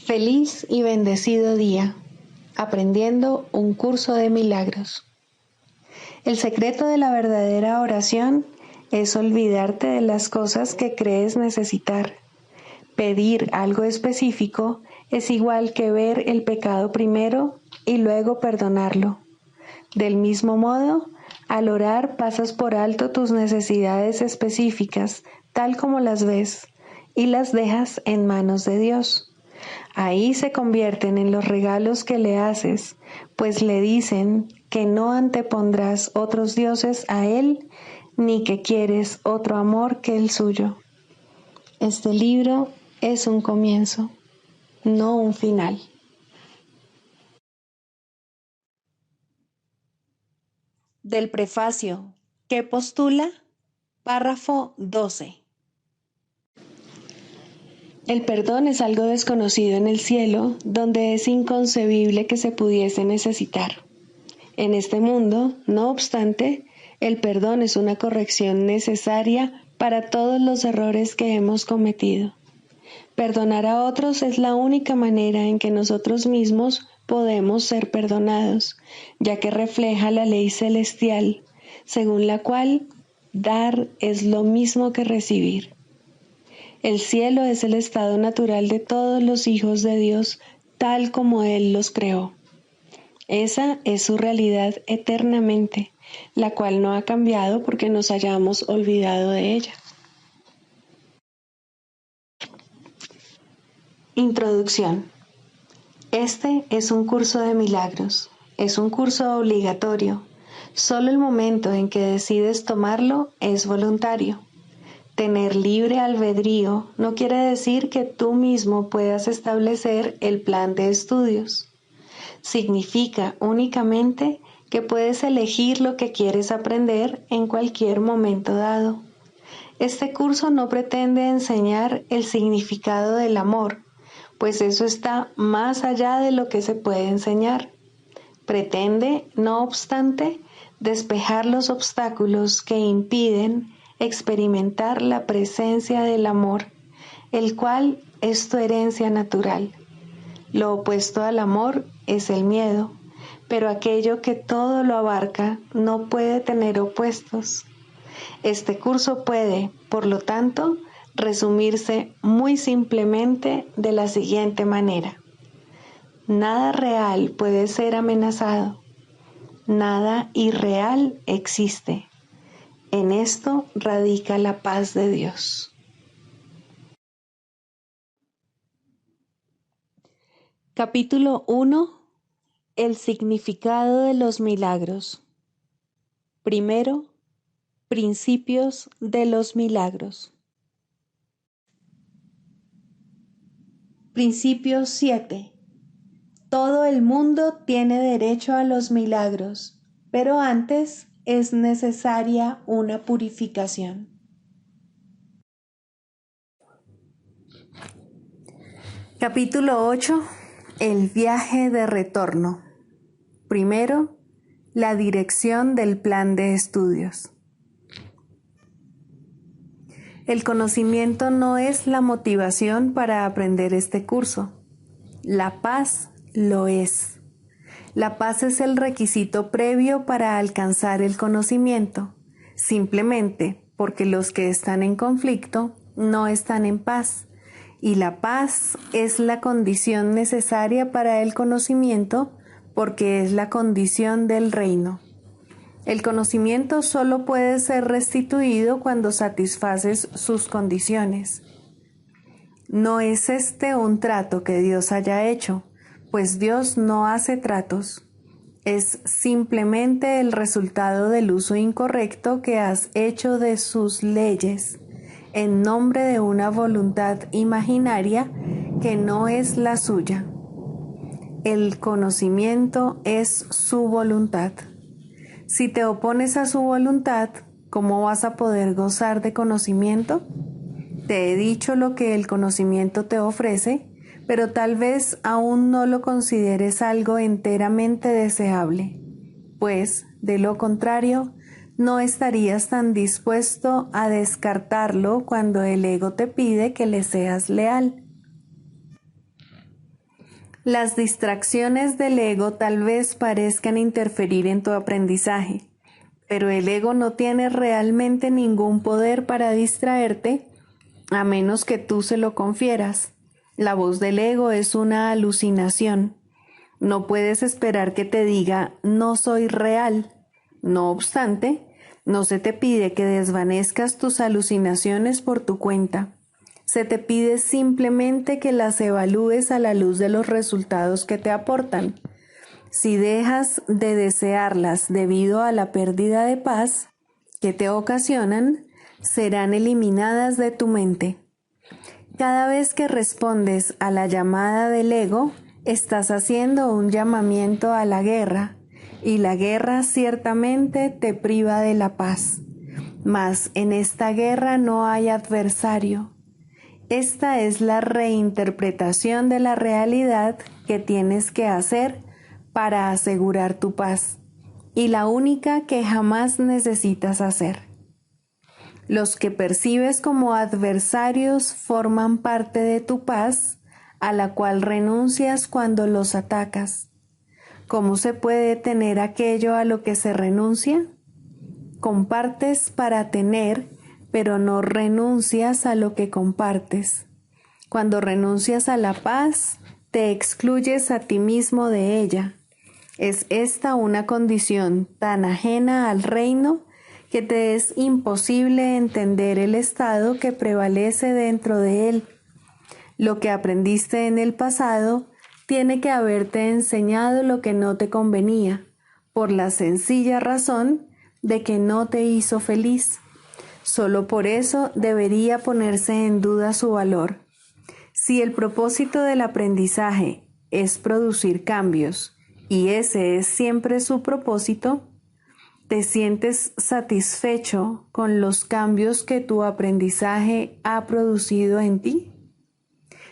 Feliz y bendecido día, aprendiendo un curso de milagros. El secreto de la verdadera oración es olvidarte de las cosas que crees necesitar. Pedir algo específico es igual que ver el pecado primero y luego perdonarlo. Del mismo modo, al orar pasas por alto tus necesidades específicas, tal como las ves, y las dejas en manos de Dios. Ahí se convierten en los regalos que le haces, pues le dicen que no antepondrás otros dioses a Él, ni que quieres otro amor que el suyo. Este libro es un comienzo, no un final. Del prefacio, ¿qué postula? Párrafo 12. El perdón es algo desconocido en el cielo, donde es inconcebible que se pudiese necesitar. En este mundo, no obstante, el perdón es una corrección necesaria para todos los errores que hemos cometido. Perdonar a otros es la única manera en que nosotros mismos podemos ser perdonados, ya que refleja la ley celestial, según la cual dar es lo mismo que recibir. El cielo es el estado natural de todos los hijos de Dios, tal como Él los creó. Esa es su realidad eternamente, la cual no ha cambiado porque nos hayamos olvidado de ella. Introducción. Este es un curso de milagros. Es un curso obligatorio. Solo el momento en que decides tomarlo es voluntario. Tener libre albedrío no quiere decir que tú mismo puedas establecer el plan de estudios. Significa únicamente que puedes elegir lo que quieres aprender en cualquier momento dado. Este curso no pretende enseñar el significado del amor, pues eso está más allá de lo que se puede enseñar. Pretende, no obstante, despejar los obstáculos que impiden experimentar la presencia del amor, el cual es tu herencia natural. Lo opuesto al amor es el miedo, pero aquello que todo lo abarca no puede tener opuestos. Este curso puede, por lo tanto, resumirse muy simplemente de la siguiente manera. Nada real puede ser amenazado. Nada irreal existe. En esto radica la paz de Dios. Capítulo 1. El significado de los milagros. Primero, principios de los milagros. Principio 7. Todo el mundo tiene derecho a los milagros, pero antes es necesaria una purificación. Capítulo 8. El viaje de retorno. Primero, la dirección del plan de estudios. El conocimiento no es la motivación para aprender este curso. La paz lo es. La paz es el requisito previo para alcanzar el conocimiento, simplemente porque los que están en conflicto no están en paz, y la paz es la condición necesaria para el conocimiento porque es la condición del reino. El conocimiento solo puede ser restituido cuando satisfaces sus condiciones. No es este un trato que Dios haya hecho, pues Dios no hace tratos. Es simplemente el resultado del uso incorrecto que has hecho de sus leyes, en nombre de una voluntad imaginaria que no es la suya. El conocimiento es su voluntad. Si te opones a su voluntad, ¿cómo vas a poder gozar de conocimiento? Te he dicho lo que el conocimiento te ofrece, pero tal vez aún no lo consideres algo enteramente deseable, pues, de lo contrario, no estarías tan dispuesto a descartarlo cuando el ego te pide que le seas leal. Las distracciones del ego tal vez parezcan interferir en tu aprendizaje, pero el ego no tiene realmente ningún poder para distraerte a menos que tú se lo confieras. La voz del ego es una alucinación. No puedes esperar que te diga no soy real. No obstante, no se te pide que desvanezcas tus alucinaciones por tu cuenta. Se te pide simplemente que las evalúes a la luz de los resultados que te aportan. Si dejas de desearlas debido a la pérdida de paz que te ocasionan, serán eliminadas de tu mente. Cada vez que respondes a la llamada del ego, estás haciendo un llamamiento a la guerra, y la guerra ciertamente te priva de la paz. Mas en esta guerra no hay adversario. Esta es la reinterpretación de la realidad que tienes que hacer para asegurar tu paz, y la única que jamás necesitas hacer. Los que percibes como adversarios forman parte de tu paz, a la cual renuncias cuando los atacas. ¿Cómo se puede tener aquello a lo que se renuncia? Compartes para tener, pero no renuncias a lo que compartes. Cuando renuncias a la paz, te excluyes a ti mismo de ella. Es esta una condición tan ajena al reino que te es imposible entender el estado que prevalece dentro de él. Lo que aprendiste en el pasado tiene que haberte enseñado lo que no te convenía, por la sencilla razón de que no te hizo feliz. Solo por eso debería ponerse en duda su valor. Si el propósito del aprendizaje es producir cambios, y ese es siempre su propósito, ¿te sientes satisfecho con los cambios que tu aprendizaje ha producido en ti?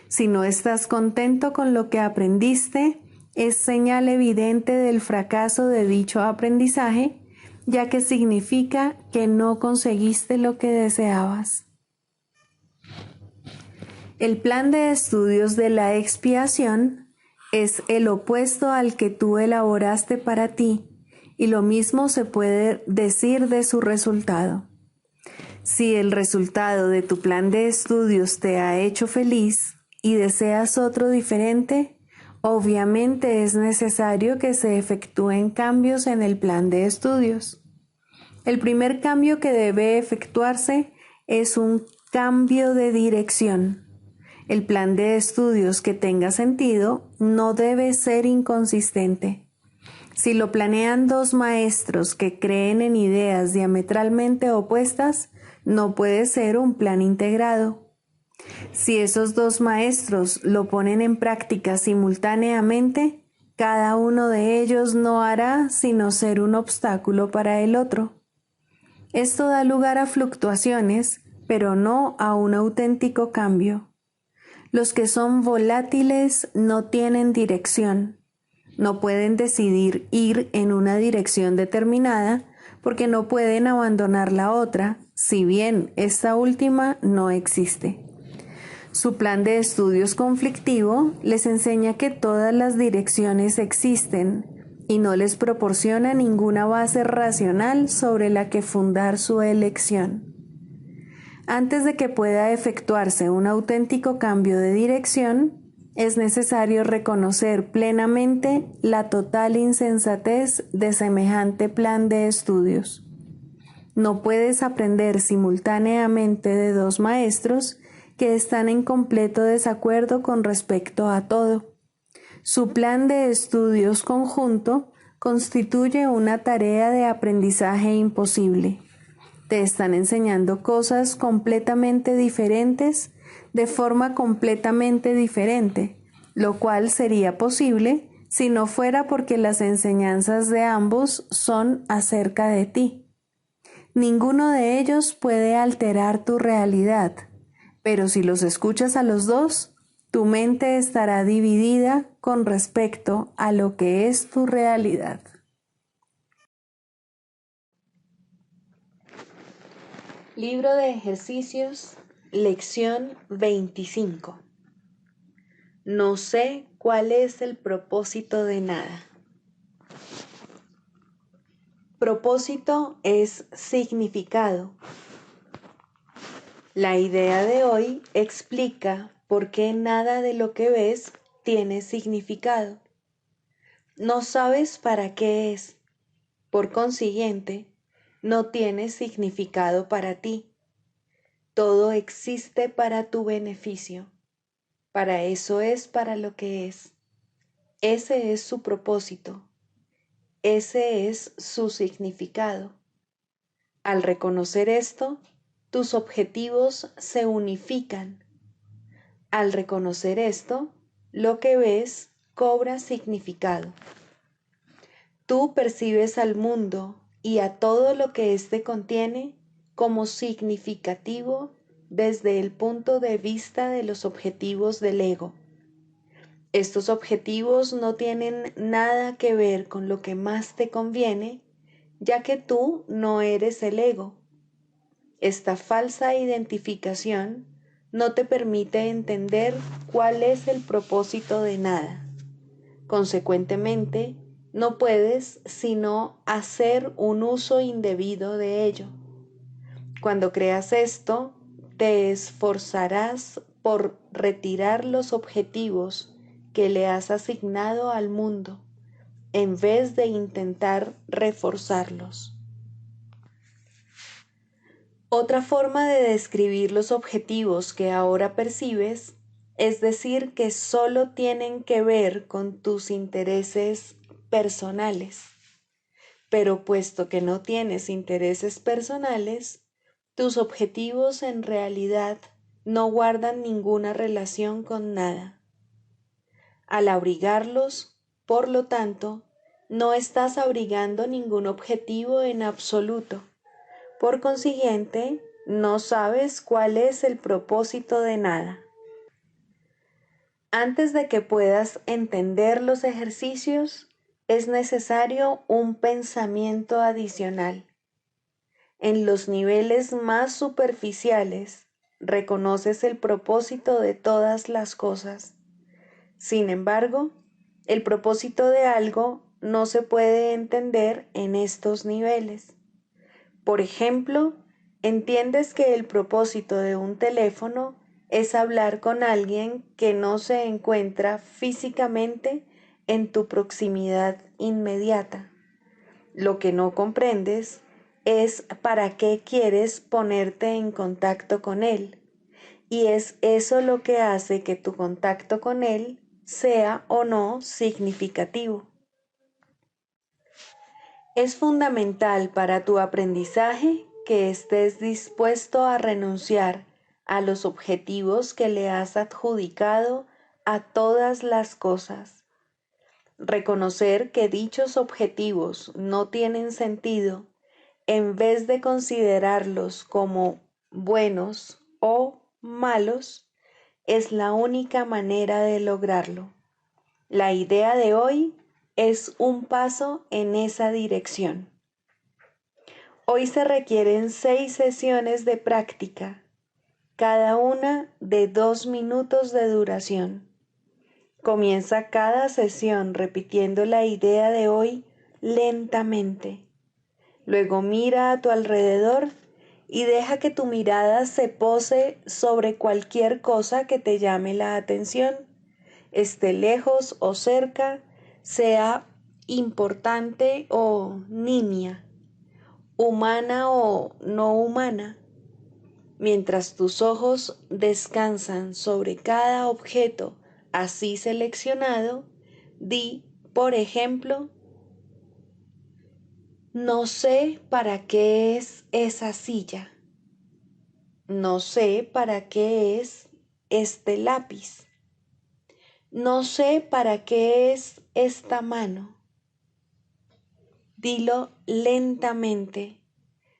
Si no estás contento con lo que aprendiste, es señal evidente del fracaso de dicho aprendizaje, ya que significa que no conseguiste lo que deseabas. El plan de estudios de la expiación es el opuesto al que tú elaboraste para ti, y lo mismo se puede decir de su resultado. Si el resultado de tu plan de estudios te ha hecho feliz y deseas otro diferente, obviamente es necesario que se efectúen cambios en el plan de estudios. El primer cambio que debe efectuarse es un cambio de dirección. El plan de estudios que tenga sentido no debe ser inconsistente. Si lo planean dos maestros que creen en ideas diametralmente opuestas, no puede ser un plan integrado. Si esos dos maestros lo ponen en práctica simultáneamente, cada uno de ellos no hará sino ser un obstáculo para el otro. Esto da lugar a fluctuaciones, pero no a un auténtico cambio. Los que son volátiles no tienen dirección. No pueden decidir ir en una dirección determinada porque no pueden abandonar la otra, si bien esta última no existe. Su plan de estudios conflictivo les enseña que todas las direcciones existen y no les proporciona ninguna base racional sobre la que fundar su elección. Antes de que pueda efectuarse un auténtico cambio de dirección, es necesario reconocer plenamente la total insensatez de semejante plan de estudios. No puedes aprender simultáneamente de dos maestros que están en completo desacuerdo con respecto a todo. Su plan de estudios conjunto constituye una tarea de aprendizaje imposible. Te están enseñando cosas completamente diferentes de forma completamente diferente, lo cual sería posible si no fuera porque las enseñanzas de ambos son acerca de ti. Ninguno de ellos puede alterar tu realidad, pero si los escuchas a los dos, tu mente estará dividida con respecto a lo que es tu realidad. Libro de ejercicios, lección 25. No sé ¿cuál es el propósito de nada? Propósito es significado. La idea de hoy explica por qué nada de lo que ves tiene significado. No sabes para qué es. Por consiguiente, no tiene significado para ti. Todo existe para tu beneficio. Para eso es para lo que es. Ese es su propósito. Ese es su significado. Al reconocer esto, tus objetivos se unifican. Al reconocer esto, lo que ves cobra significado. Tú percibes al mundo y a todo lo que éste contiene como significativo desde el punto de vista de los objetivos del ego. Estos objetivos no tienen nada que ver con lo que más te conviene, ya que tú no eres el ego. Esta falsa identificación no te permite entender cuál es el propósito de nada. Consecuentemente, no puedes sino hacer un uso indebido de ello. Cuando creas esto, te esforzarás por retirar los objetivos que le has asignado al mundo, en vez de intentar reforzarlos. Otra forma de describir los objetivos que ahora percibes es decir que solo tienen que ver con tus intereses personales. Pero puesto que no tienes intereses personales, tus objetivos en realidad no guardan ninguna relación con nada. Al abrigarlos, por lo tanto, no estás abrigando ningún objetivo en absoluto. Por consiguiente, no sabes cuál es el propósito de nada. Antes de que puedas entender los ejercicios, es necesario un pensamiento adicional. En los niveles más superficiales, reconoces el propósito de todas las cosas. Sin embargo, el propósito de algo no se puede entender en estos niveles. Por ejemplo, entiendes que el propósito de un teléfono es hablar con alguien que no se encuentra físicamente en tu proximidad inmediata. Lo que no comprendes es para qué quieres ponerte en contacto con él, y es eso lo que hace que tu contacto con él sea o no significativo. Es fundamental para tu aprendizaje que estés dispuesto a renunciar a los objetivos que le has adjudicado a todas las cosas. Reconocer que dichos objetivos no tienen sentido en vez de considerarlos como buenos o malos es la única manera de lograrlo. La idea de hoy es un paso en esa dirección. Hoy se requieren 6 sesiones de práctica, cada una de 2 minutos de duración. Comienza cada sesión repitiendo la idea de hoy lentamente. Luego mira a tu alrededor y deja que tu mirada se pose sobre cualquier cosa que te llame la atención, esté lejos o cerca, sea importante o nimia, humana o no humana. Mientras tus ojos descansan sobre cada objeto así seleccionado, di, por ejemplo, no sé para qué es esa silla. No sé para qué es este lápiz. No sé para qué es esta mano. Dilo lentamente,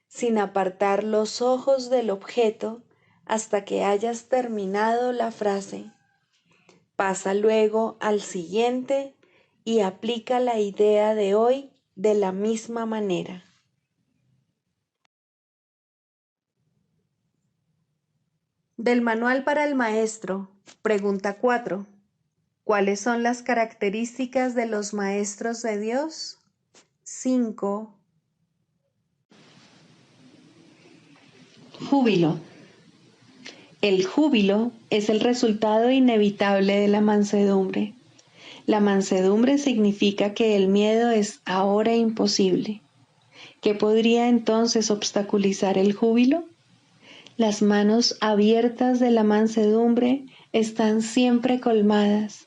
sin apartar los ojos del objeto hasta que hayas terminado la frase. Pasa luego al siguiente y aplica la idea de hoy de la misma manera. Del manual para el maestro, pregunta 4. ¿Cuáles son las características de los maestros de Dios? 5. Júbilo. El júbilo es el resultado inevitable de la mansedumbre. La mansedumbre significa que el miedo es ahora imposible. ¿Qué podría entonces obstaculizar el júbilo? Las manos abiertas de la mansedumbre están siempre colmadas.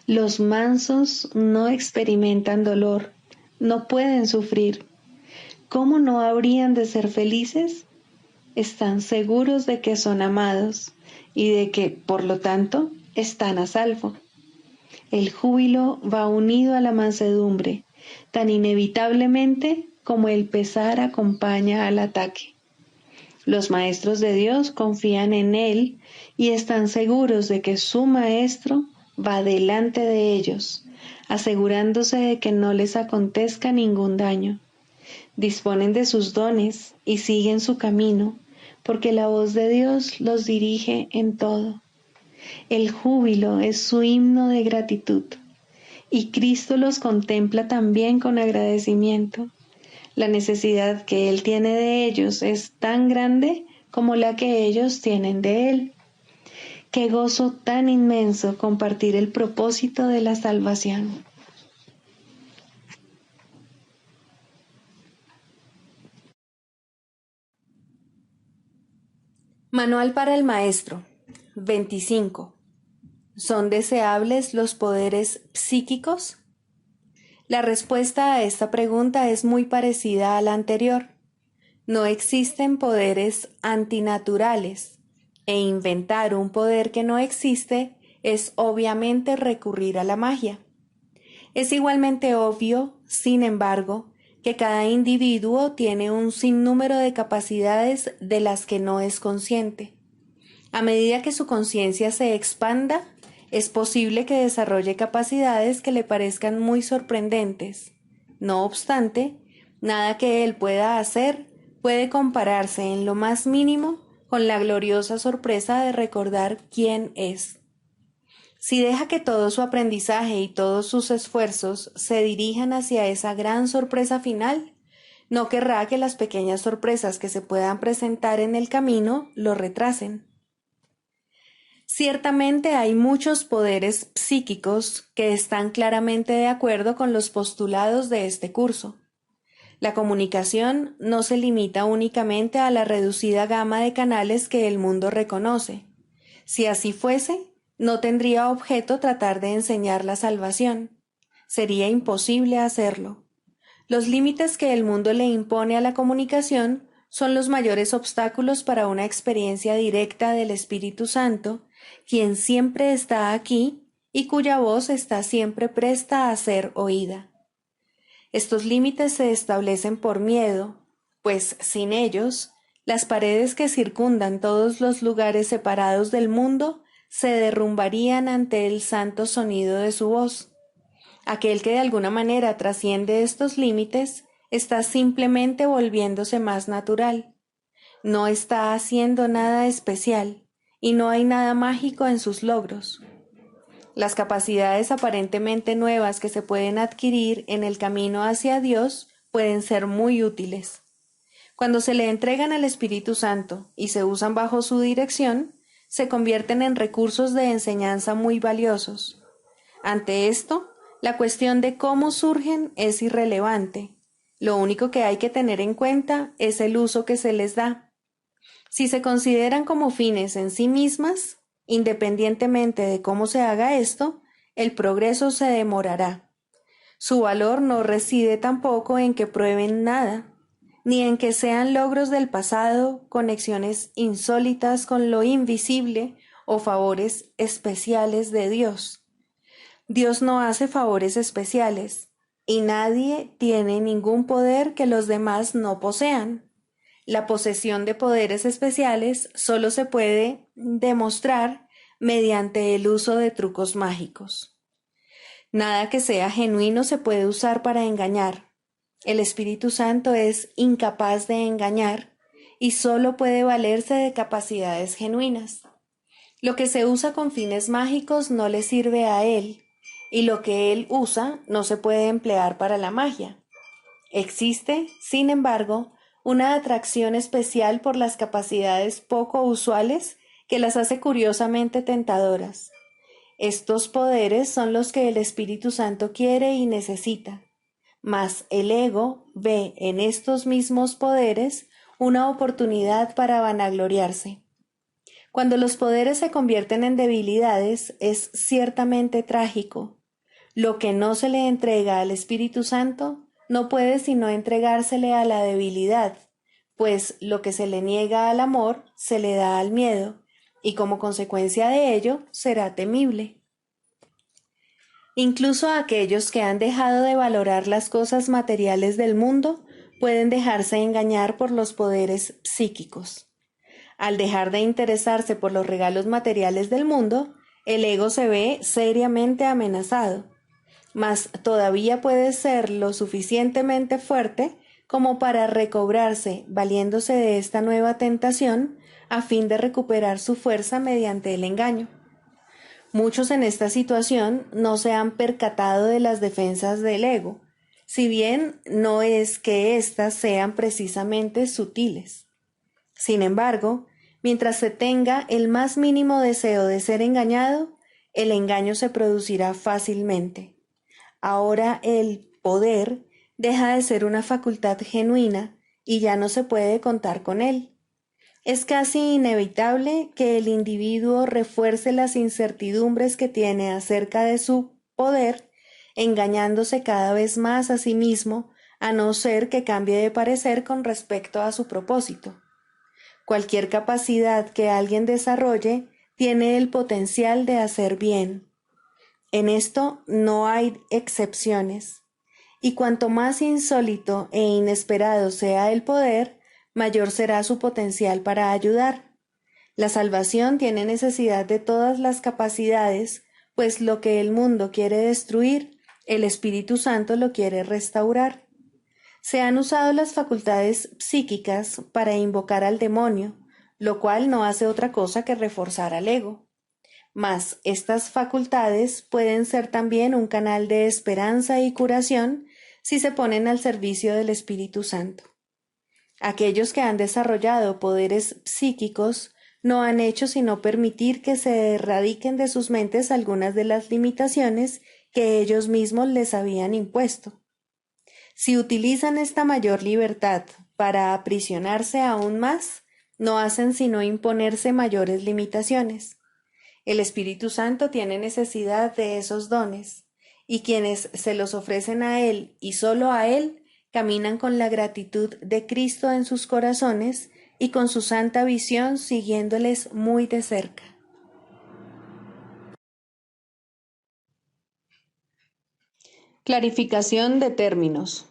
Los mansos no experimentan dolor, no pueden sufrir. ¿Cómo no habrían de ser felices? Están seguros de que son amados y de que, por lo tanto, están a salvo. El júbilo va unido a la mansedumbre, tan inevitablemente como el pesar acompaña al ataque. Los maestros de Dios confían en Él y están seguros de que su Maestro va delante de ellos, asegurándose de que no les acontezca ningún daño. Disponen de sus dones y siguen su camino, porque la voz de Dios los dirige en todo. El júbilo es su himno de gratitud, y Cristo los contempla también con agradecimiento. La necesidad que Él tiene de ellos es tan grande como la que ellos tienen de Él. Qué gozo tan inmenso compartir el propósito de la salvación. Manual para el maestro. 25. ¿Son deseables los poderes psíquicos? La respuesta a esta pregunta es muy parecida a la anterior. No existen poderes antinaturales, e inventar un poder que no existe es obviamente recurrir a la magia. Es igualmente obvio, sin embargo, que cada individuo tiene un sinnúmero de capacidades de las que no es consciente. A medida que su conciencia se expanda, es posible que desarrolle capacidades que le parezcan muy sorprendentes. No obstante, nada que él pueda hacer puede compararse en lo más mínimo con la gloriosa sorpresa de recordar quién es. Si deja que todo su aprendizaje y todos sus esfuerzos se dirijan hacia esa gran sorpresa final, no querrá que las pequeñas sorpresas que se puedan presentar en el camino lo retrasen. Ciertamente hay muchos poderes psíquicos que están claramente de acuerdo con los postulados de este curso. La comunicación no se limita únicamente a la reducida gama de canales que el mundo reconoce. Si así fuese, no tendría objeto tratar de enseñar la salvación. Sería imposible hacerlo. Los límites que el mundo le impone a la comunicación son los mayores obstáculos para una experiencia directa del Espíritu Santo, quien siempre está aquí y cuya voz está siempre presta a ser oída. Estos límites se establecen por miedo, pues sin ellos, las paredes que circundan todos los lugares separados del mundo se derrumbarían ante el santo sonido de su voz. Aquel que de alguna manera trasciende estos límites está simplemente volviéndose más natural. No está haciendo nada especial y no hay nada mágico en sus logros. Las capacidades aparentemente nuevas que se pueden adquirir en el camino hacia Dios pueden ser muy útiles. Cuando se le entregan al Espíritu Santo y se usan bajo su dirección, se convierten en recursos de enseñanza muy valiosos. Ante esto, la cuestión de cómo surgen es irrelevante. Lo único que hay que tener en cuenta es el uso que se les da. Si se consideran como fines en sí mismas, independientemente de cómo se haga esto, el progreso se demorará. Su valor no reside tampoco en que prueben nada, ni en que sean logros del pasado, conexiones insólitas con lo invisible o favores especiales de Dios. Dios no hace favores especiales, y nadie tiene ningún poder que los demás no posean. La posesión de poderes especiales solo se puede demostrar mediante el uso de trucos mágicos. Nada que sea genuino se puede usar para engañar. El Espíritu Santo es incapaz de engañar y solo puede valerse de capacidades genuinas. Lo que se usa con fines mágicos no le sirve a él, y lo que él usa no se puede emplear para la magia. Existe, sin embargo, una atracción especial por las capacidades poco usuales que las hace curiosamente tentadoras. Estos poderes son los que el Espíritu Santo quiere y necesita, mas el ego ve en estos mismos poderes una oportunidad para vanagloriarse. Cuando los poderes se convierten en debilidades, es ciertamente trágico. Lo que no se le entrega al Espíritu Santo no puede sino entregársele a la debilidad, pues lo que se le niega al amor se le da al miedo, y como consecuencia de ello será temible. Incluso aquellos que han dejado de valorar las cosas materiales del mundo pueden dejarse engañar por los poderes psíquicos. Al dejar de interesarse por los regalos materiales del mundo, el ego se ve seriamente amenazado, mas todavía puede ser lo suficientemente fuerte como para recobrarse valiéndose de esta nueva tentación a fin de recuperar su fuerza mediante el engaño. Muchos en esta situación no se han percatado de las defensas del ego, si bien no es que éstas sean precisamente sutiles. Sin embargo, mientras se tenga el más mínimo deseo de ser engañado, el engaño se producirá fácilmente. Ahora el poder deja de ser una facultad genuina y ya no se puede contar con él. Es casi inevitable que el individuo refuerce las incertidumbres que tiene acerca de su poder, engañándose cada vez más a sí mismo, a no ser que cambie de parecer con respecto a su propósito. Cualquier capacidad que alguien desarrolle tiene el potencial de hacer bien. En esto no hay excepciones. Y cuanto más insólito e inesperado sea el poder, mayor será su potencial para ayudar. La salvación tiene necesidad de todas las capacidades, pues lo que el mundo quiere destruir, el Espíritu Santo lo quiere restaurar. Se han usado las facultades psíquicas para invocar al demonio, lo cual no hace otra cosa que reforzar al ego. Mas estas facultades pueden ser también un canal de esperanza y curación si se ponen al servicio del Espíritu Santo. Aquellos que han desarrollado poderes psíquicos no han hecho sino permitir que se erradiquen de sus mentes algunas de las limitaciones que ellos mismos les habían impuesto. Si utilizan esta mayor libertad para aprisionarse aún más, no hacen sino imponerse mayores limitaciones. El Espíritu Santo tiene necesidad de esos dones, y quienes se los ofrecen a Él y solo a Él, caminan con la gratitud de Cristo en sus corazones y con su santa visión siguiéndoles muy de cerca. Clarificación de términos.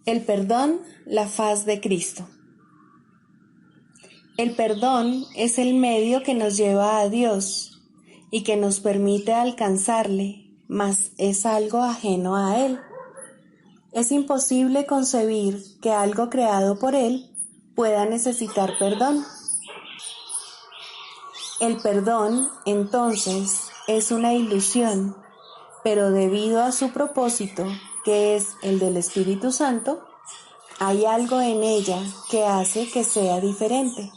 El perdón, la faz de Cristo. El perdón es el medio que nos lleva a Dios y que nos permite alcanzarle, mas es algo ajeno a Él. Es imposible concebir que algo creado por Él pueda necesitar perdón. El perdón, entonces, es una ilusión, pero debido a su propósito, que es el del Espíritu Santo, hay algo en ella que hace que sea diferente.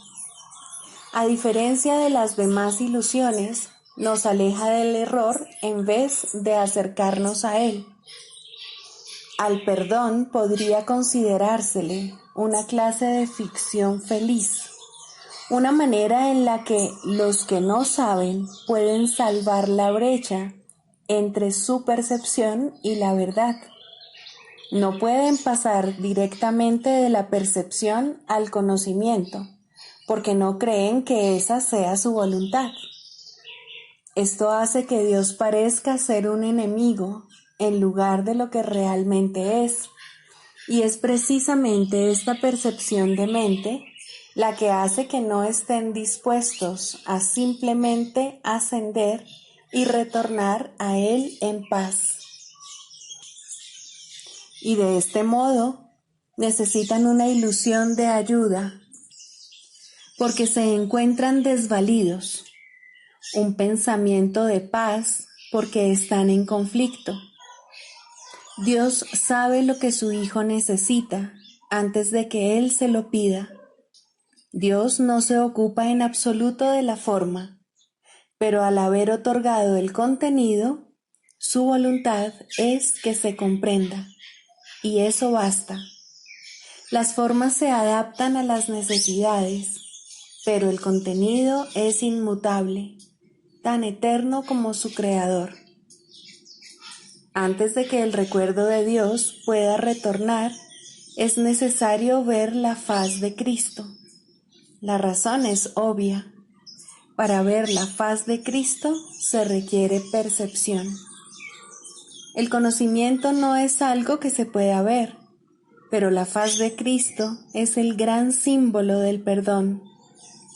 A diferencia de las demás ilusiones, nos aleja del error en vez de acercarnos a él. Al perdón podría considerársele una clase de ficción feliz, una manera en la que los que no saben pueden salvar la brecha entre su percepción y la verdad. No pueden pasar directamente de la percepción al conocimiento, porque no creen que esa sea su voluntad. Esto hace que Dios parezca ser un enemigo en lugar de lo que realmente es, y es precisamente esta percepción de mente la que hace que no estén dispuestos a simplemente ascender y retornar a Él en paz. Y de este modo necesitan una ilusión de ayuda. porque se encuentran desvalidos, un pensamiento de paz porque están en conflicto. Dios sabe lo que su Hijo necesita antes de que Él se lo pida. Dios no se ocupa en absoluto de la forma, pero al haber otorgado el contenido, su voluntad es que se comprenda, y eso basta. Las formas se adaptan a las necesidades, pero el contenido es inmutable, tan eterno como su Creador. Antes de que el recuerdo de Dios pueda retornar, es necesario ver la faz de Cristo. La razón es obvia. Para ver la faz de Cristo se requiere percepción. El conocimiento no es algo que se pueda ver, pero la faz de Cristo es el gran símbolo del perdón,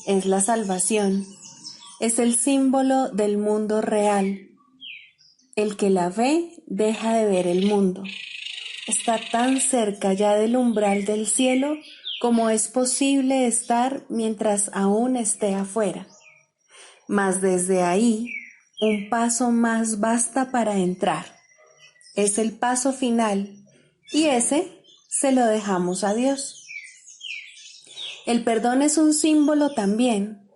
es la salvación, es el símbolo del mundo real. El que la ve deja de ver el mundo. Está tan cerca ya del umbral del cielo como es posible estar mientras aún esté afuera. Mas desde ahí, un paso más basta para entrar. Es el paso final, y ese se lo dejamos a Dios. El perdón es un símbolo también,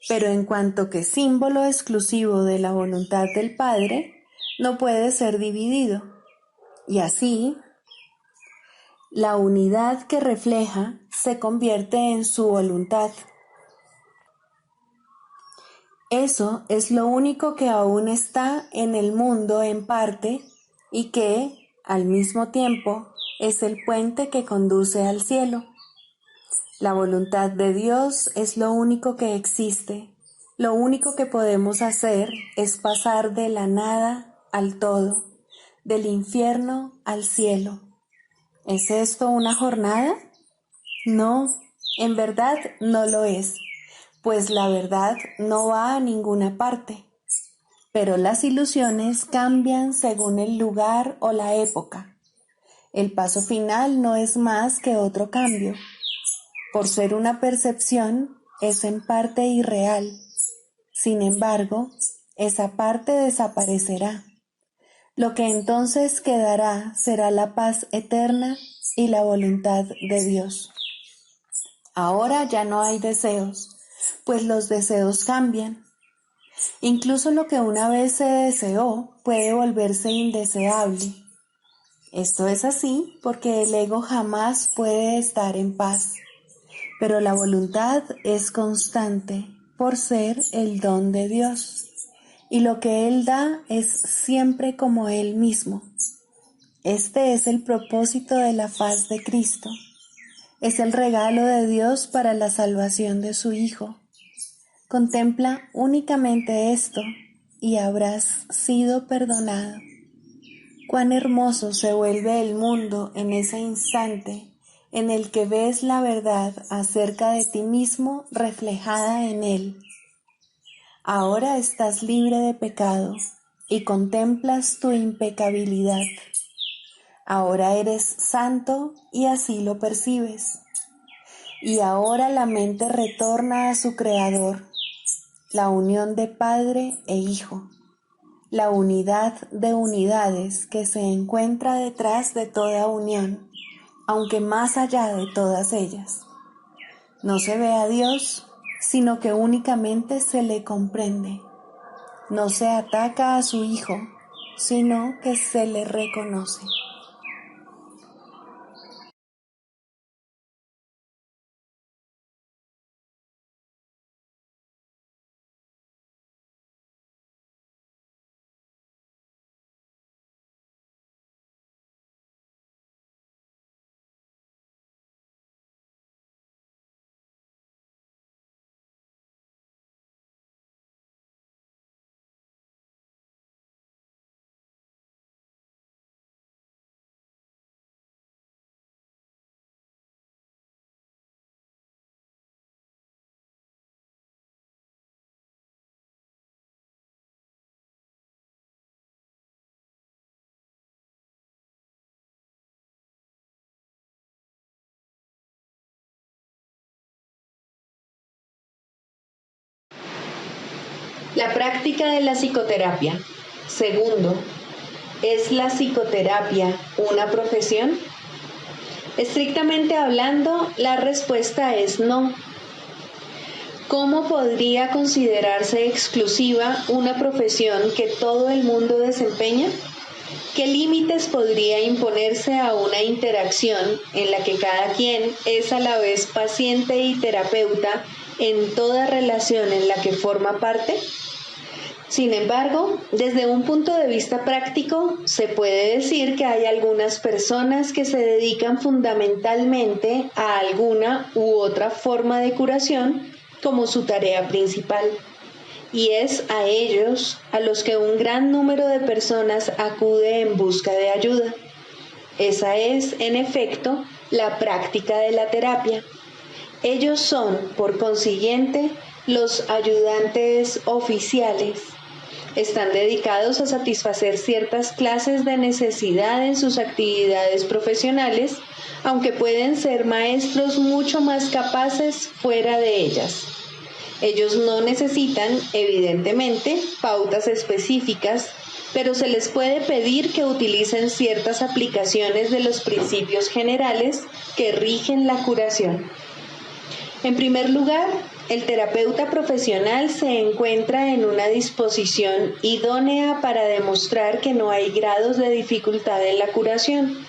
pero en cuanto que símbolo exclusivo de la voluntad del Padre, no puede ser dividido. Y así, la unidad que refleja se convierte en su voluntad. Eso es lo único que aún está en el mundo en parte y que, al mismo tiempo, es el puente que conduce al cielo. La voluntad de Dios es lo único que existe. Lo único que podemos hacer es pasar de la nada al todo, del infierno al cielo. ¿Es esto una jornada? No, en verdad no lo es, pues la verdad no va a ninguna parte. Pero las ilusiones cambian según el lugar o la época. El paso final no es más que otro cambio. Por ser una percepción, es en parte irreal. Sin embargo, esa parte desaparecerá. Lo que entonces quedará será la paz eterna y la voluntad de Dios. Ahora ya no hay deseos, pues los deseos cambian. Incluso lo que una vez se deseó puede volverse indeseable. Esto es así porque el ego jamás puede estar en paz, pero la voluntad es constante por ser el don de Dios, y lo que Él da es siempre como Él mismo. Este es el propósito de la faz de Cristo. Es el regalo de Dios para la salvación de su Hijo. Contempla únicamente esto y habrás sido perdonado. Cuán hermoso se vuelve el mundo en ese instante en el que ves la verdad acerca de ti mismo reflejada en Él. Ahora estás libre de pecado y contemplas tu impecabilidad. Ahora eres santo y así lo percibes. Y ahora la mente retorna a su Creador, la unión de Padre e Hijo, la unidad de unidades que se encuentra detrás de toda unión, aunque más allá de todas ellas. No se ve a Dios, sino que únicamente se le comprende. No se ataca a su Hijo, sino que se le reconoce. La práctica de la psicoterapia. Segundo, ¿es la psicoterapia una profesión? Estrictamente hablando, la respuesta es no. ¿Cómo podría considerarse exclusiva una profesión que todo el mundo desempeña? ¿Qué límites podría imponerse a una interacción en la que cada quien es a la vez paciente y terapeuta en toda relación en la que forma parte? Sin embargo, desde un punto de vista práctico, se puede decir que hay algunas personas que se dedican fundamentalmente a alguna u otra forma de curación como su tarea principal. Y es a ellos a los que un gran número de personas acude en busca de ayuda. Esa es, en efecto, la práctica de la terapia. Ellos son, por consiguiente, los ayudantes oficiales. Están dedicados a satisfacer ciertas clases de necesidad en sus actividades profesionales, aunque pueden ser maestros mucho más capaces fuera de ellas. Ellos no necesitan, evidentemente, pautas específicas, pero se les puede pedir que utilicen ciertas aplicaciones de los principios generales que rigen la curación. En primer lugar, el terapeuta profesional se encuentra en una disposición idónea para demostrar que no hay grados de dificultad en la curación.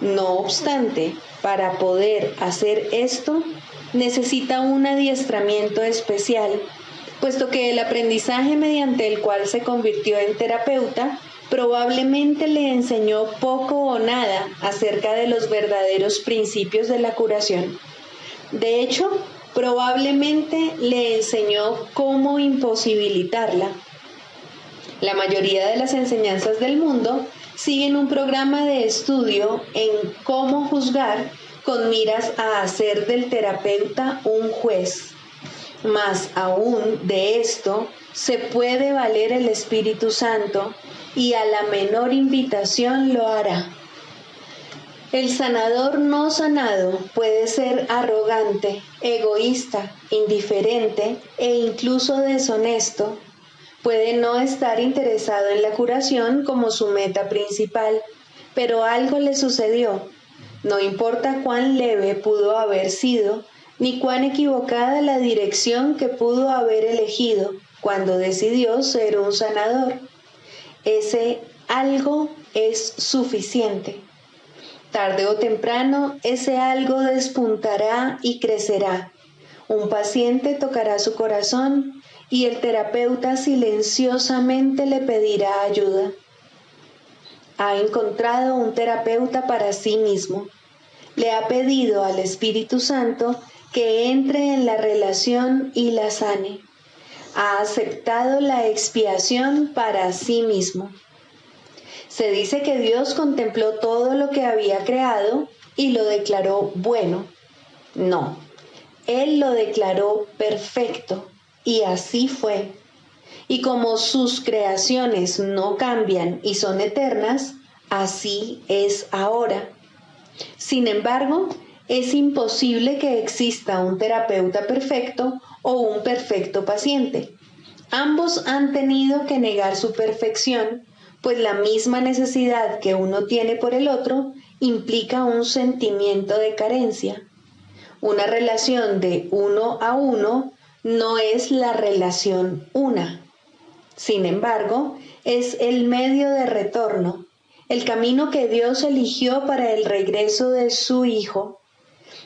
No obstante, para poder hacer esto, necesita un adiestramiento especial, puesto que el aprendizaje mediante el cual se convirtió en terapeuta probablemente le enseñó poco o nada acerca de los verdaderos principios de la curación. De hecho, probablemente le enseñó cómo imposibilitarla. La mayoría de las enseñanzas del mundo siguen un programa de estudio en cómo juzgar con miras a hacer del terapeuta un juez. Más aún de esto, se puede valer el Espíritu Santo y a la menor invitación lo hará. El sanador no sanado puede ser arrogante, egoísta, indiferente e incluso deshonesto. Puede no estar interesado en la curación como su meta principal, pero algo le sucedió. No importa cuán leve pudo haber sido, ni cuán equivocada la dirección que pudo haber elegido cuando decidió ser un sanador. Ese algo es suficiente. Tarde o temprano, ese algo despuntará y crecerá. Un paciente tocará su corazón y el terapeuta silenciosamente le pedirá ayuda. Ha encontrado un terapeuta para sí mismo. Le ha pedido al Espíritu Santo que entre en la relación y la sane. Ha aceptado la expiación para sí mismo. Se dice que Dios contempló todo lo que había creado y lo declaró bueno. No, Él lo declaró perfecto, y así fue. Y como sus creaciones no cambian y son eternas, así es ahora. Sin embargo, es imposible que exista un terapeuta perfecto o un perfecto paciente. Ambos han tenido que negar su perfección, pues la misma necesidad que uno tiene por el otro implica un sentimiento de carencia. Una relación de uno a uno no es la relación una. Sin embargo, es el medio de retorno, el camino que Dios eligió para el regreso de su Hijo.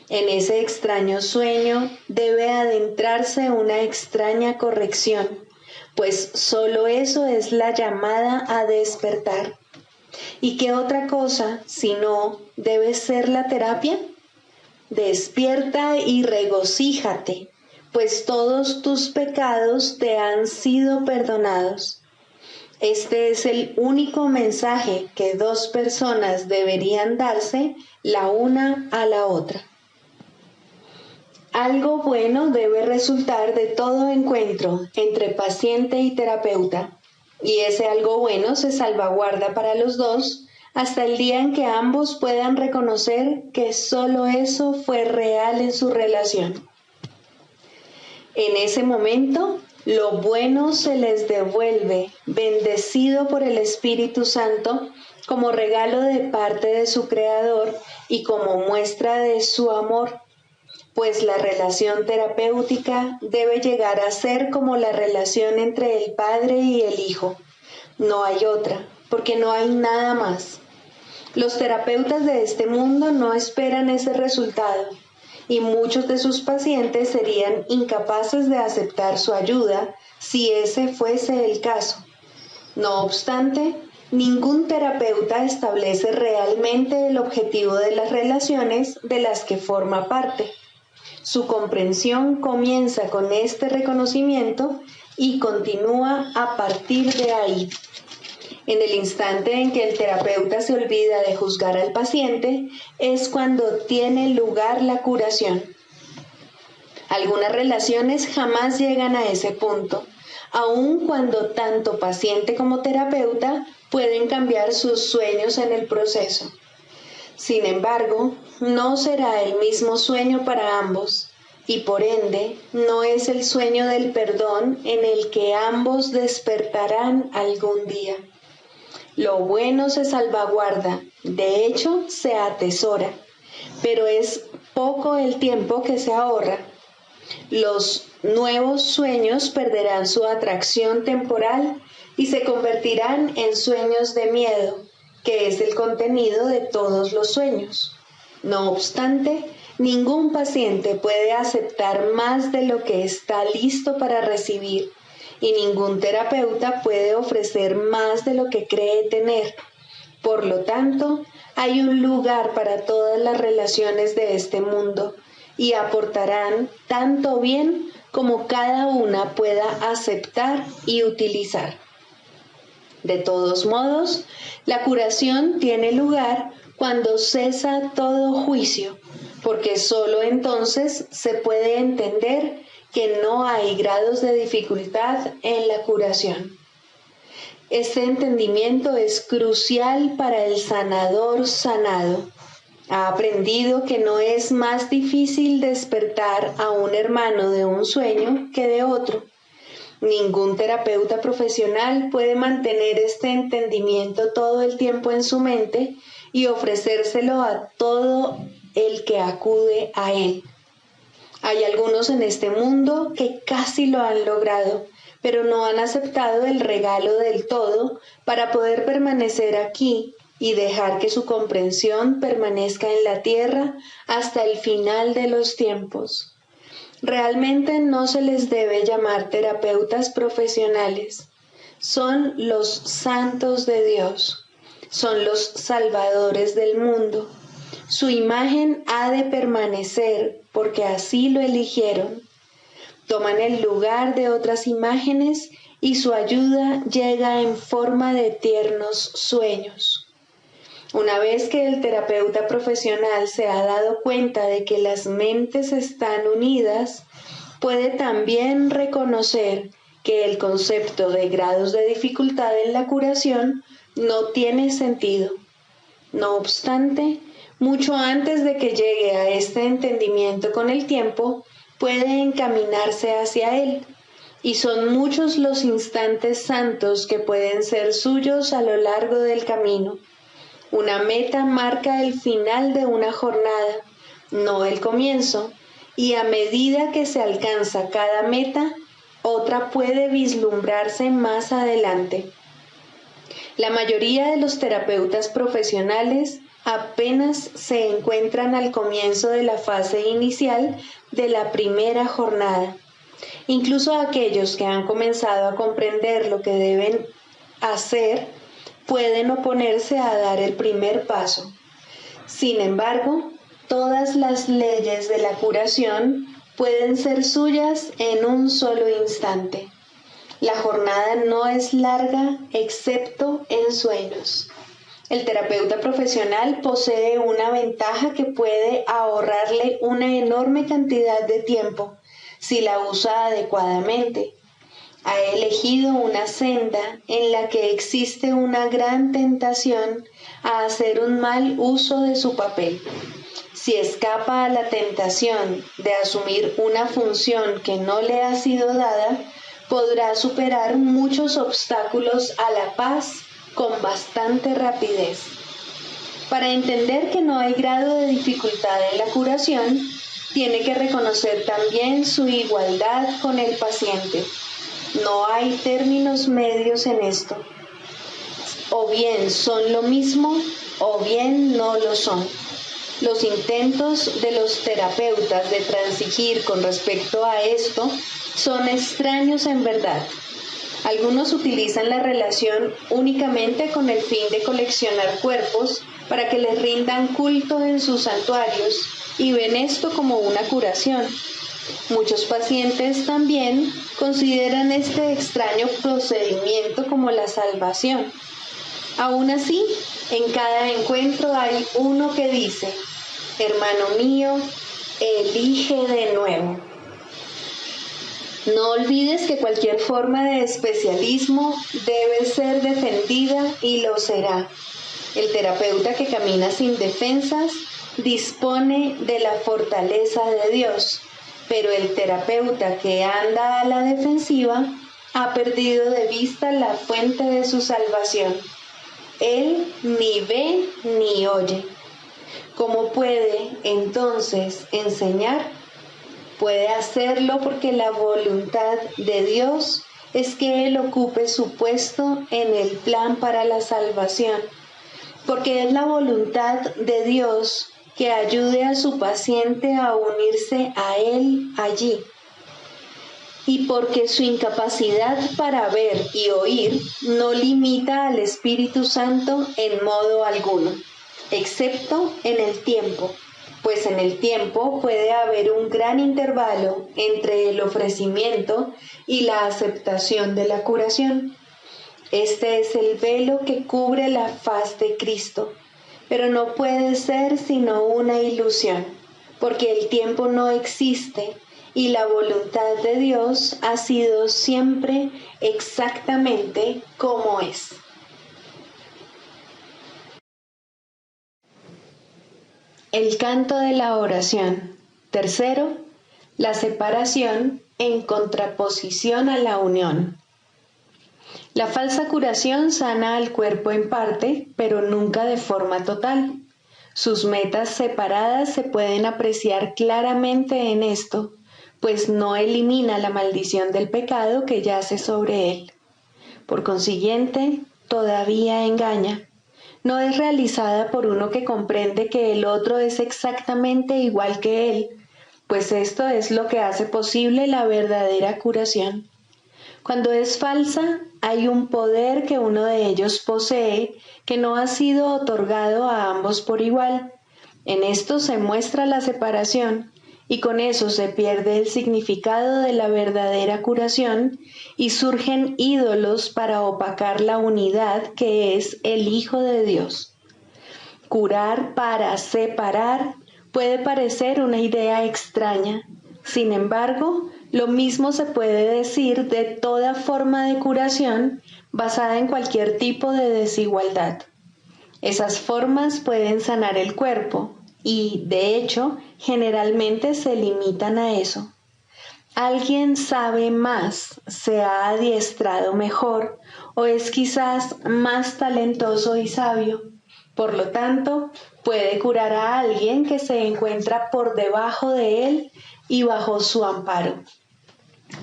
En ese extraño sueño debe adentrarse una extraña corrección, pues solo eso es la llamada a despertar. ¿Y qué otra cosa, si no, debe ser la terapia? Despierta y regocíjate, pues todos tus pecados te han sido perdonados. Este es el único mensaje que dos personas deberían darse la una a la otra. Algo bueno debe resultar de todo encuentro entre paciente y terapeuta, y ese algo bueno se salvaguarda para los dos hasta el día en que ambos puedan reconocer que solo eso fue real en su relación. En ese momento, Lo bueno se les devuelve, bendecido por el Espíritu Santo, como regalo de parte de su Creador y como muestra de su amor, pues la relación terapéutica debe llegar a ser como la relación entre el Padre y el Hijo. No hay otra, porque no hay nada más. Los terapeutas de este mundo no esperan ese resultado, y muchos de sus pacientes serían incapaces de aceptar su ayuda si ese fuese el caso. No obstante, ningún terapeuta establece realmente el objetivo de las relaciones de las que forma parte. Su comprensión comienza con este reconocimiento y continúa a partir de ahí. En el instante en que el terapeuta se olvida de juzgar al paciente, es cuando tiene lugar la curación. Algunas relaciones jamás llegan a ese punto, aun cuando tanto paciente como terapeuta pueden cambiar sus sueños en el proceso. Sin embargo, no será el mismo sueño para ambos, y por ende, no es el sueño del perdón en el que ambos despertarán algún día. Lo bueno se salvaguarda, de hecho se atesora, pero es poco el tiempo que se ahorra. Los nuevos sueños perderán su atracción temporal y se convertirán en sueños de miedo, que es el contenido de todos los sueños. No obstante, ningún paciente puede aceptar más de lo que está listo para recibir, y ningún terapeuta puede ofrecer más de lo que cree tener. Por lo tanto, hay un lugar para todas las relaciones de este mundo, y aportarán tanto bien como cada una pueda aceptar y utilizar. De todos modos, la curación tiene lugar cuando cesa todo juicio, porque solo entonces se puede entender que no hay grados de dificultad en la curación. Este entendimiento es crucial para el sanador sanado. Ha aprendido que no es más difícil despertar a un hermano de un sueño que de otro. Ningún terapeuta profesional puede mantener este entendimiento todo el tiempo en su mente y ofrecérselo a todo el que acude a él. Hay algunos en este mundo que casi lo han logrado, pero no han aceptado el regalo del todo para poder permanecer aquí y dejar que su comprensión permanezca en la tierra hasta el final de los tiempos. Realmente no se les debe llamar terapeutas profesionales. Son los santos de Dios. Son los salvadores del mundo. Su imagen ha de permanecer porque así lo eligieron. Toman el lugar de otras imágenes y su ayuda llega en forma de tiernos sueños. Una vez que el terapeuta profesional se ha dado cuenta de que las mentes están unidas, puede también reconocer que el concepto de grados de dificultad en la curación no tiene sentido. No obstante, mucho antes de que llegue a este entendimiento con el tiempo, puede encaminarse hacia él, y son muchos los instantes santos que pueden ser suyos a lo largo del camino. Una meta marca el final de una jornada, no el comienzo, y a medida que se alcanza cada meta, otra puede vislumbrarse más adelante. La mayoría de los terapeutas profesionales apenas se encuentran al comienzo de la fase inicial de la primera jornada. Incluso aquellos que han comenzado a comprender lo que deben hacer pueden oponerse a dar el primer paso. Sin embargo, todas las leyes de la curación pueden ser suyas en un solo instante. La jornada no es larga excepto en sueños. El terapeuta profesional posee una ventaja que puede ahorrarle una enorme cantidad de tiempo si la usa adecuadamente. Ha elegido una senda en la que existe una gran tentación a hacer un mal uso de su papel. Si escapa a la tentación de asumir una función que no le ha sido dada, podrá superar muchos obstáculos a la paz con bastante rapidez. Para entender que no hay grado de dificultad en la curación, tiene que reconocer también su igualdad con el paciente. No hay términos medios en esto. O bien son lo mismo o bien no lo son. Los intentos de los terapeutas de transigir con respecto a esto son extraños en verdad. Algunos utilizan la relación únicamente con el fin de coleccionar cuerpos para que les rindan culto en sus santuarios y ven esto como una curación. Muchos pacientes también consideran este extraño procedimiento como la salvación. Aún así, en cada encuentro hay uno que dice: hermano mío, elige de nuevo. No olvides que cualquier forma de especialismo debe ser defendida y lo será. El terapeuta que camina sin defensas dispone de la fortaleza de Dios, pero el terapeuta que anda a la defensiva ha perdido de vista la fuente de su salvación. Él ni ve ni oye. ¿Cómo puede entonces enseñar? Puede hacerlo porque la voluntad de Dios es que Él ocupe su puesto en el plan para la salvación, porque es la voluntad de Dios que ayude a su paciente a unirse a Él allí, y porque su incapacidad para ver y oír no limita al Espíritu Santo en modo alguno, excepto en el tiempo, pues en el tiempo puede haber un gran intervalo entre el ofrecimiento y la aceptación de la curación. Este es el velo que cubre la faz de Cristo, pero no puede ser sino una ilusión, porque el tiempo no existe y la voluntad de Dios ha sido siempre exactamente como es. El canto de la oración. Tercero, la separación en contraposición a la unión. La falsa curación sana al cuerpo en parte, pero nunca de forma total. Sus metas separadas se pueden apreciar claramente en esto, pues no elimina la maldición del pecado que yace sobre él. Por consiguiente, todavía engaña. No es realizada por uno que comprende que el otro es exactamente igual que él, pues esto es lo que hace posible la verdadera curación. Cuando es falsa, hay un poder que uno de ellos posee que no ha sido otorgado a ambos por igual. En esto se muestra la separación, y con eso se pierde el significado de la verdadera curación y surgen ídolos para opacar la unidad que es el Hijo de Dios. Curar para separar puede parecer una idea extraña. Sin embargo, lo mismo se puede decir de toda forma de curación basada en cualquier tipo de desigualdad. Esas formas pueden sanar el cuerpo y, de hecho, generalmente se limitan a eso. Alguien sabe más, se ha adiestrado mejor o es quizás más talentoso y sabio. Por lo tanto, puede curar a alguien que se encuentra por debajo de él y bajo su amparo.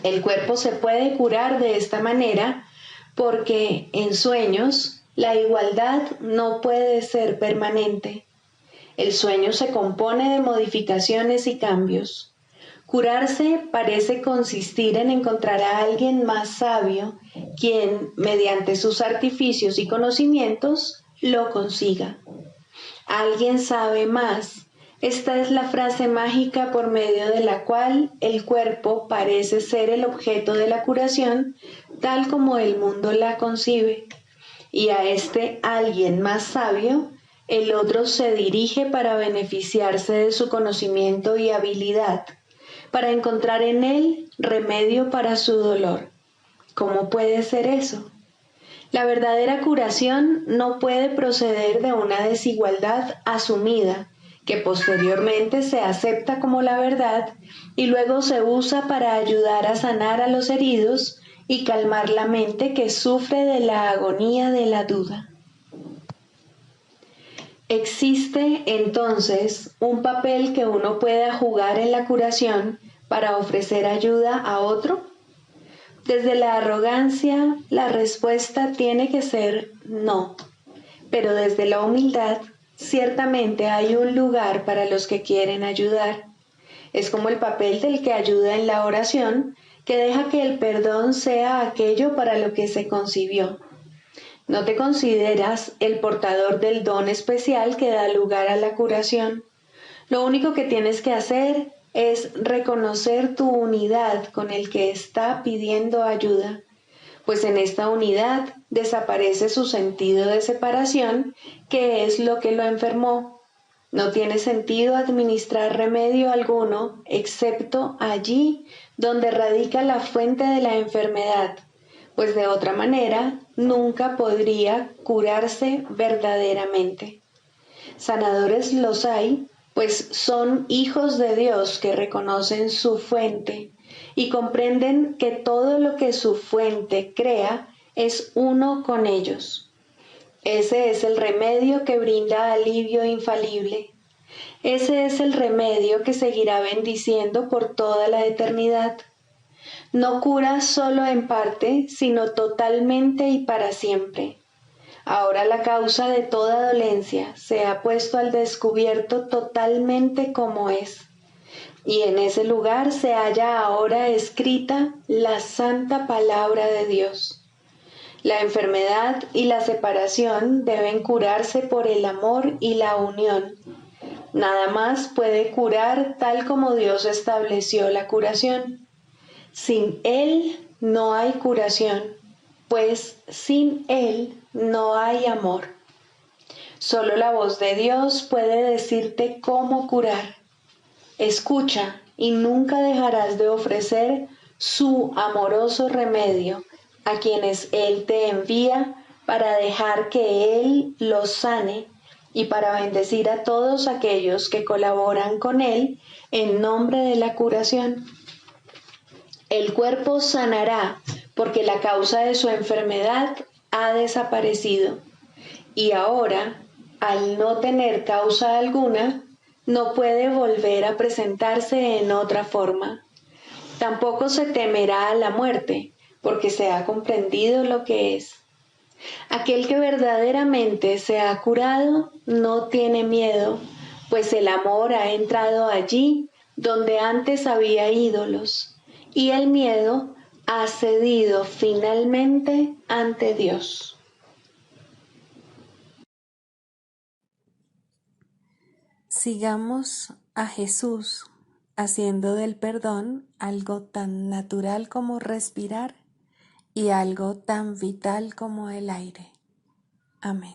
El cuerpo se puede curar de esta manera porque en sueños la igualdad no puede ser permanente. El sueño se compone de modificaciones y cambios. Curarse parece consistir en encontrar a alguien más sabio, quien, mediante sus artificios y conocimientos, lo consiga. Alguien sabe más. Esta es la frase mágica por medio de la cual el cuerpo parece ser el objeto de la curación, tal como el mundo la concibe. Y a este alguien más sabio, el otro se dirige para beneficiarse de su conocimiento y habilidad, para encontrar en él remedio para su dolor. ¿Cómo puede ser eso? La verdadera curación no puede proceder de una desigualdad asumida, que posteriormente se acepta como la verdad y luego se usa para ayudar a sanar a los heridos y calmar la mente que sufre de la agonía de la duda. ¿Existe entonces un papel que uno pueda jugar en la curación para ofrecer ayuda a otro? Desde la arrogancia, la respuesta tiene que ser no, pero desde la humildad, ciertamente hay un lugar para los que quieren ayudar. Es como el papel del que ayuda en la oración, que deja que el perdón sea aquello para lo que se concibió. No te consideras el portador del don especial que da lugar a la curación. Lo único que tienes que hacer es reconocer tu unidad con el que está pidiendo ayuda, pues en esta unidad desaparece su sentido de separación, que es lo que lo enfermó. No tiene sentido administrar remedio alguno, excepto allí donde radica la fuente de la enfermedad, pues de otra manera nunca podría curarse verdaderamente. Sanadores los hay, pues son hijos de Dios que reconocen su fuente y comprenden que todo lo que su fuente crea es uno con ellos. Ese es el remedio que brinda alivio infalible. Ese es el remedio que seguirá bendiciendo por toda la eternidad. No cura solo en parte, sino totalmente y para siempre. Ahora la causa de toda dolencia se ha puesto al descubierto totalmente como es. Y en ese lugar se halla ahora escrita la santa palabra de Dios. La enfermedad y la separación deben curarse por el amor y la unión. Nada más puede curar tal como Dios estableció la curación. Sin Él no hay curación, pues sin Él no hay amor. Solo la voz de Dios puede decirte cómo curar. Escucha y nunca dejarás de ofrecer su amoroso remedio a quienes Él te envía para dejar que Él los sane y para bendecir a todos aquellos que colaboran con Él en nombre de la curación. El cuerpo sanará porque la causa de su enfermedad ha desaparecido y ahora, al no tener causa alguna, no puede volver a presentarse en otra forma. Tampoco se temerá a la muerte, porque se ha comprendido lo que es. Aquel que verdaderamente se ha curado no tiene miedo, pues el amor ha entrado allí donde antes había ídolos, y el miedo ha cedido finalmente ante Dios. Sigamos a Jesús haciendo del perdón algo tan natural como respirar y algo tan vital como el aire. Amén.